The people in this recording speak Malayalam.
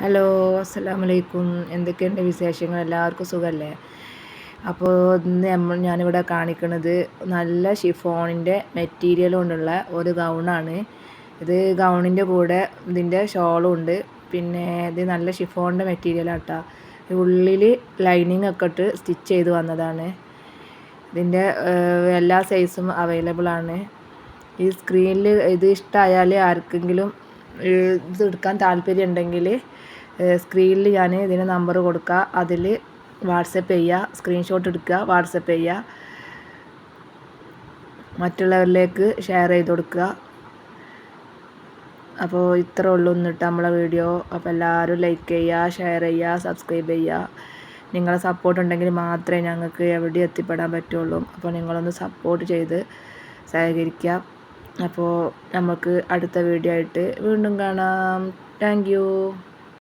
ഹലോ, അസ്സലാമു അലൈക്കും. എന്തൊക്കെയുണ്ട് വിശേഷങ്ങൾ? എല്ലാവർക്കും സുഖമല്ലേ? അപ്പോൾ ഇന്ന് ഞാനിവിടെ കാണിക്കുന്നത് നല്ല ഷിഫോണിൻ്റെ മെറ്റീരിയൽ കൊണ്ടുള്ള ഒരു ഗൗണാണ്. ഇത് ഗൗണിൻ്റെ കൂടെ ഇതിൻ്റെ ഷോളും ഉണ്ട്. പിന്നെ ഇത് നല്ല ഷിഫോണിൻ്റെ മെറ്റീരിയലാട്ടോ. ഉള്ളിൽ ലൈനിങ് ഒക്കെ ഇട്ട് സ്റ്റിച്ച് ചെയ്ത് വന്നതാണ്. ഇതിൻ്റെ എല്ലാ സൈസും അവൈലബിൾ ആണ്. ഈ സ്ക്രീനിൽ ഇത് ഇഷ്ടമായാൽ ആർക്കെങ്കിലും ഇത് എടുക്കാൻ താല്പര്യം ഉണ്ടെങ്കിൽ സ്ക്രീനിൽ ഞാൻ ഇതിന് നമ്പർ കൊടുക്കുക. അതിൽ വാട്സപ്പ് ചെയ്യുക, സ്ക്രീൻഷോട്ട് എടുക്കുക, വാട്സപ്പ് ചെയ്യുക, മറ്റുള്ളവരിലേക്ക് ഷെയർ ചെയ്ത് കൊടുക്കുക. അപ്പോൾ ഇത്ര ഉള്ളൂ എന്നിട്ട് നമ്മളെ വീഡിയോ. അപ്പോൾ എല്ലാവരും ലൈക്ക് ചെയ്യുക, ഷെയർ ചെയ്യുക, സബ്സ്ക്രൈബ് ചെയ്യുക. നിങ്ങളെ സപ്പോർട്ട് ഉണ്ടെങ്കിൽ മാത്രമേ ഞങ്ങൾക്ക് എവിടെ എത്തിപ്പെടാൻ പറ്റുള്ളൂ. അപ്പോൾ നിങ്ങളൊന്ന് സപ്പോർട്ട് ചെയ്ത് സഹകരിക്കുക. അപ്പോൾ നമുക്ക് അടുത്ത വീഡിയോ ആയിട്ട് വീണ്ടും കാണാം. Thank you.